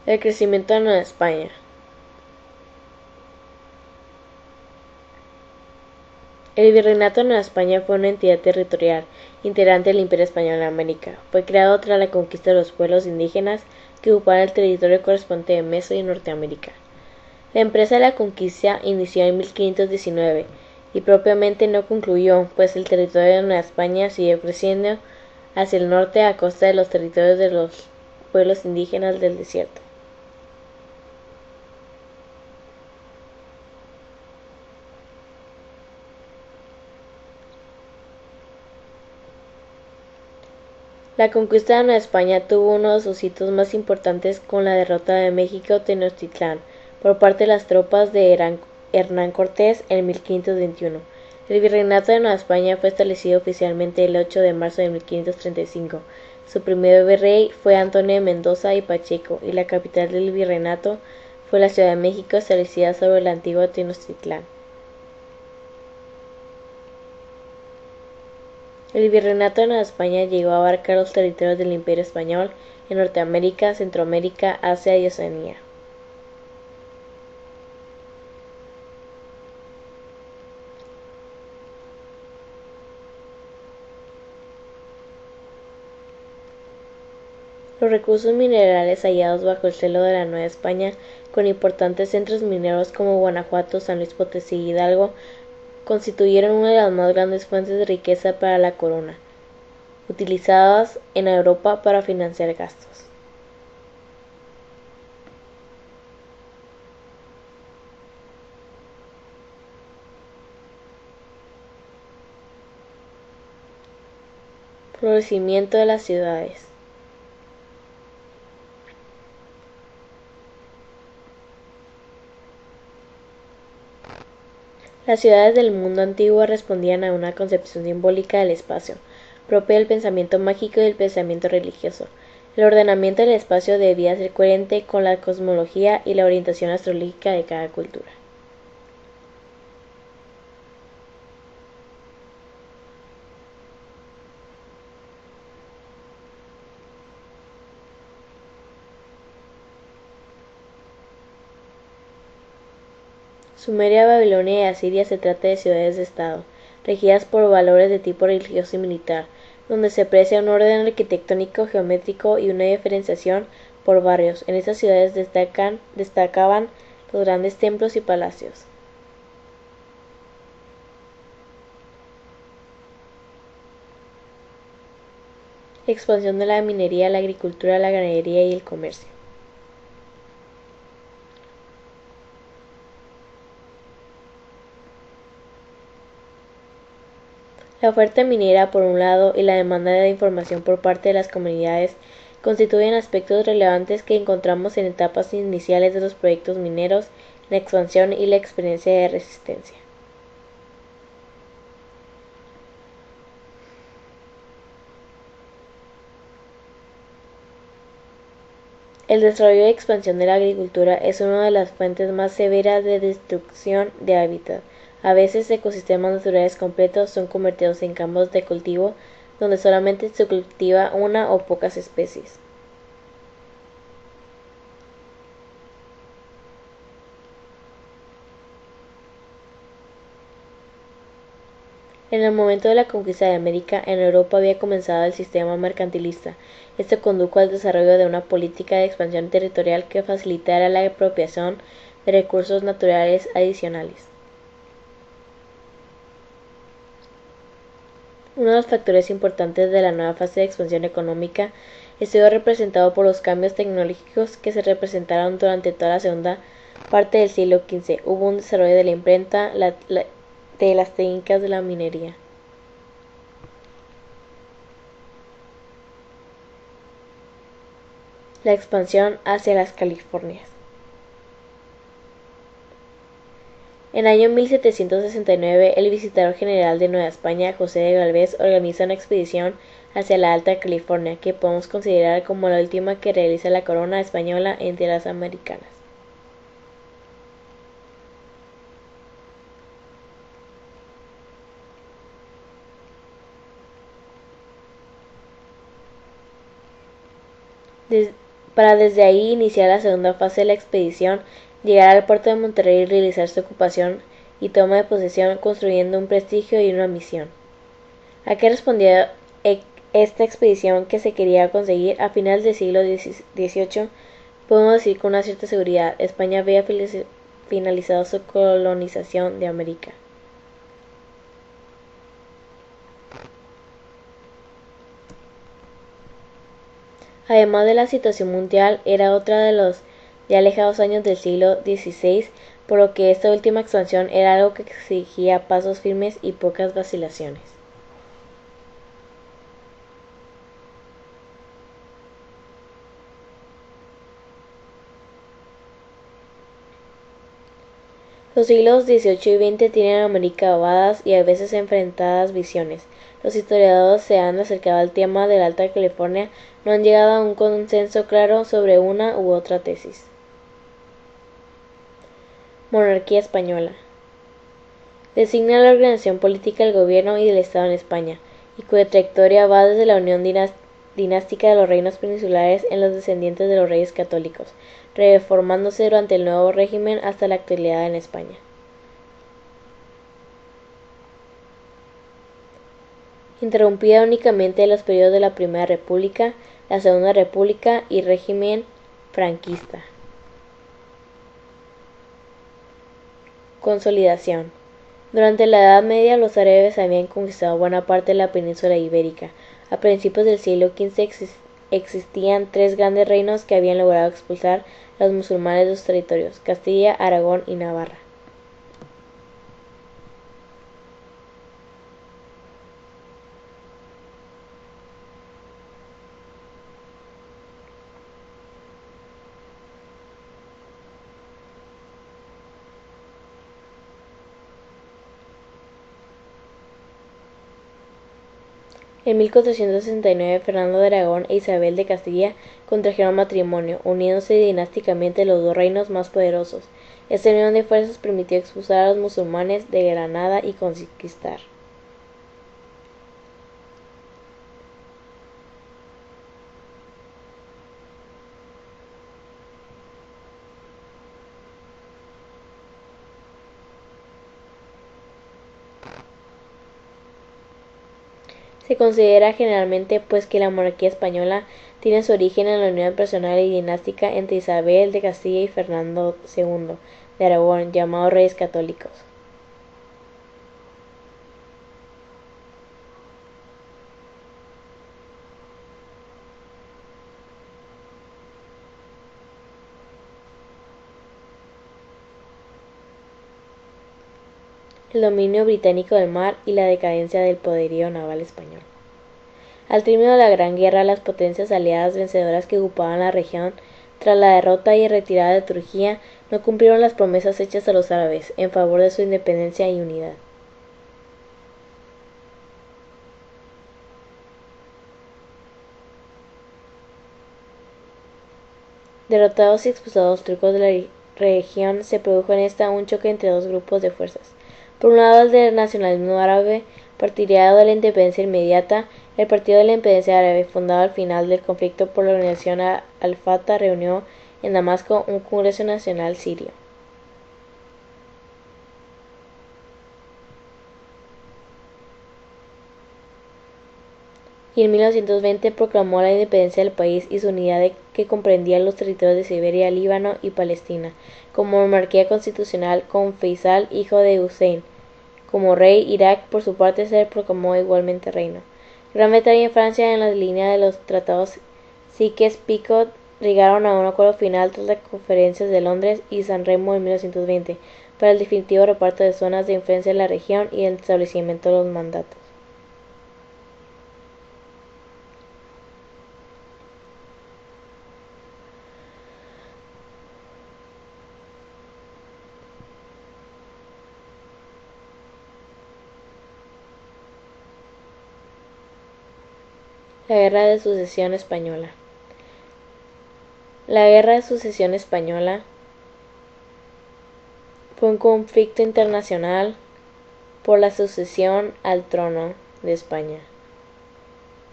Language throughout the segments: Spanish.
El crecimiento de Nueva España. El Virreinato de Nueva España fue una entidad territorial integrante del Imperio Español en América. Fue creado tras la conquista de los pueblos indígenas que ocupaban el territorio correspondiente de Meso y Norteamérica. La empresa de la conquista inició en 1519 y propiamente no concluyó, pues el territorio de Nueva España siguió creciendo hacia el norte a costa de los territorios de los pueblos indígenas del desierto. La conquista de Nueva España tuvo uno de sus hitos más importantes con la derrota de México Tenochtitlán por parte de las tropas de Hernán Cortés en 1521. El Virreinato de Nueva España fue establecido oficialmente el 8 de marzo de 1535. Su primer virrey fue Antonio de Mendoza y Pacheco, y la capital del virreinato fue la Ciudad de México, establecida sobre el antiguo Tenochtitlán. El Virreinato de Nueva España llegó a abarcar los territorios del Imperio Español en Norteamérica, Centroamérica, Asia y Oceanía. Los recursos minerales hallados bajo el suelo de la Nueva España, con importantes centros mineros como Guanajuato, San Luis Potosí y Hidalgo, constituyeron una de las más grandes fuentes de riqueza para la corona, utilizadas en Europa para financiar gastos. Florecimiento de las ciudades. Las ciudades del mundo antiguo respondían a una concepción simbólica del espacio, propia del pensamiento mágico y del pensamiento religioso. El ordenamiento del espacio debía ser coherente con la cosmología y la orientación astrológica de cada cultura. Sumeria, Babilonia y Asiria se trata de ciudades de Estado, regidas por valores de tipo religioso y militar, donde se aprecia un orden arquitectónico, geométrico y una diferenciación por barrios. En estas ciudades destacaban los grandes templos y palacios. Expansión de la minería, la agricultura, la ganadería y el comercio. La oferta minera, por un lado, y la demanda de información por parte de las comunidades constituyen aspectos relevantes que encontramos en etapas iniciales de los proyectos mineros, la expansión y la experiencia de resistencia. El desarrollo y expansión de la agricultura es una de las fuentes más severas de destrucción de hábitat. A veces ecosistemas naturales completos son convertidos en campos de cultivo donde solamente se cultiva una o pocas especies. En el momento de la conquista de América, en Europa había comenzado el sistema mercantilista. Esto condujo al desarrollo de una política de expansión territorial que facilitara la apropiación de recursos naturales adicionales. Uno de los factores importantes de la nueva fase de expansión económica estuvo representado por los cambios tecnológicos que se representaron durante toda la segunda parte del siglo XV. Hubo un desarrollo de la imprenta, de las técnicas de la minería. La expansión hacia las Californias. En el año 1769, el visitador general de Nueva España, José de Galvez, organiza una expedición hacia la Alta California, que podemos considerar como la última que realiza la corona española en tierras americanas. para desde ahí iniciar la segunda fase de la expedición, llegar al puerto de Monterrey y realizar su ocupación y toma de posesión, construyendo un prestigio y una misión. ¿A qué respondió esta expedición que se quería conseguir? A finales del siglo XVIII, podemos decir con una cierta seguridad, España había finalizado su colonización de América. Además de la situación mundial, era otra de los ya alejados años del siglo XVI, por lo que esta última expansión era algo que exigía pasos firmes y pocas vacilaciones. Los siglos XVIII y XX tienen a América ovadas y a veces enfrentadas visiones. Los historiadores se han acercado al tema de la Alta California, no han llegado a un consenso claro sobre una u otra tesis. Monarquía española. Designa la organización política del gobierno y del Estado en España, y cuya trayectoria va desde la unión dinástica de los reinos peninsulares en los descendientes de los reyes católicos, reformándose durante el nuevo régimen hasta la actualidad en España. Interrumpida únicamente en los periodos de la Primera República, la Segunda República y régimen franquista. Consolidación. Durante la Edad Media los árabes habían conquistado buena parte de la península ibérica. A principios del siglo XV existían tres grandes reinos que habían logrado expulsar a los musulmanes de sus territorios: Castilla, Aragón y Navarra. En 1469 Fernando de Aragón e Isabel de Castilla contrajeron matrimonio, uniéndose dinásticamente los dos reinos más poderosos. Esta unión de fuerzas permitió expulsar a los musulmanes de Granada y conquistar. Se considera generalmente pues que la monarquía española tiene su origen en la unión personal y dinástica entre Isabel de Castilla y Fernando II de Aragón, llamados Reyes Católicos. El dominio británico del mar y la decadencia del poderío naval español. Al término de la Gran Guerra, las potencias aliadas vencedoras que ocupaban la región, tras la derrota y retirada de Turquía, no cumplieron las promesas hechas a los árabes en favor de su independencia y unidad. Derrotados y expulsados turcos de la región, se produjo en esta un choque entre dos grupos de fuerzas. Por un lado, el del nacionalismo árabe, partidario de la independencia inmediata. El Partido de la Independencia Árabe, fundado al final del conflicto por la organización Al-Fatah, reunió en Damasco un Congreso Nacional sirio. Y en 1920 proclamó la independencia del país y su unidad que comprendía los territorios de Siberia, Líbano y Palestina, como monarquía constitucional con Faisal, hijo de Hussein, como rey. Irak, por su parte, se proclamó igualmente reino. Gran Bretaña y Francia, en la línea de los tratados Sykes-Picot, llegaron a un acuerdo final tras las conferencias de Londres y San Remo en 1920 para el definitivo reparto de zonas de influencia en la región y el establecimiento de los mandatos. La Guerra de Sucesión Española. La Guerra de Sucesión Española fue un conflicto internacional por la sucesión al trono de España.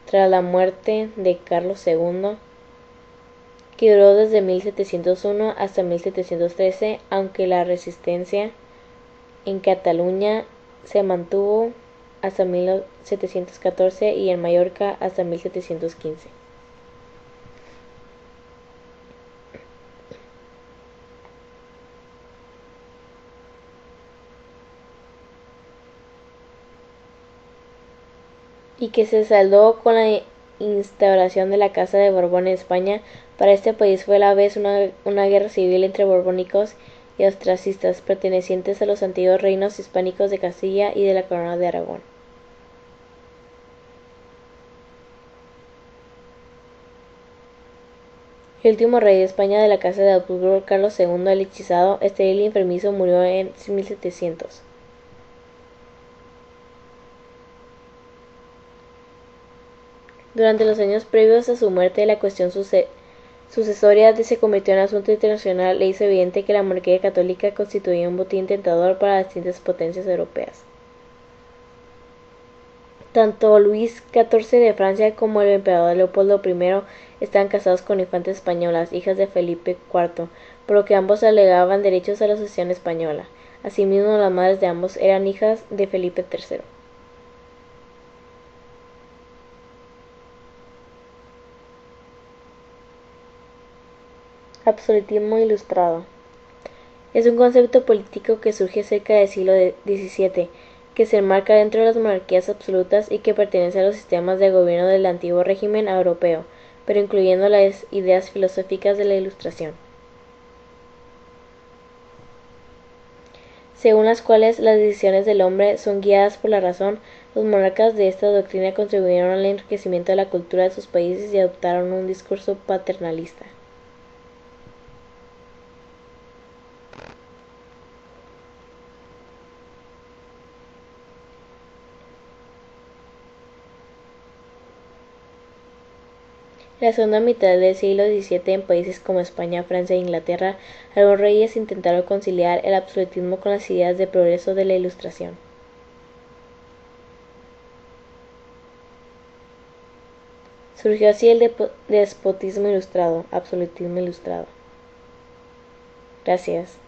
Tras la muerte de Carlos II, que duró desde 1701 hasta 1713, aunque la resistencia en Cataluña se mantuvo hasta 1714 y en Mallorca hasta 1715. Y que se saldó con la instauración de la Casa de Borbón en España. Para este país fue a la vez una guerra civil entre borbónicos y austracistas, pertenecientes a los antiguos reinos hispánicos de Castilla y de la Corona de Aragón. El último rey de España de la Casa de Habsburgo, Carlos II el Hechizado, estéril y enfermizo, murió en 1700. Durante los años previos a su muerte, la cuestión sucesoria se convirtió en asunto internacional e hizo evidente que la monarquía católica constituía un botín tentador para las distintas potencias europeas. Tanto Luis XIV de Francia como el emperador Leopoldo I estaban casados con infantes españolas, hijas de Felipe IV, por lo que ambos alegaban derechos a la sucesión española. Asimismo, las madres de ambos eran hijas de Felipe III. Absolutismo ilustrado. Es un concepto político que surge cerca del siglo XVII, que se enmarca dentro de las monarquías absolutas y que pertenece a los sistemas de gobierno del antiguo régimen europeo, pero incluyendo las ideas filosóficas de la Ilustración, según las cuales las decisiones del hombre son guiadas por la razón. Los monarcas de esta doctrina contribuyeron al enriquecimiento de la cultura de sus países y adoptaron un discurso paternalista. En la segunda mitad del siglo XVII, en países como España, Francia e Inglaterra, algunos reyes intentaron conciliar el absolutismo con las ideas de progreso de la Ilustración. Surgió así el despotismo ilustrado, absolutismo ilustrado. Gracias.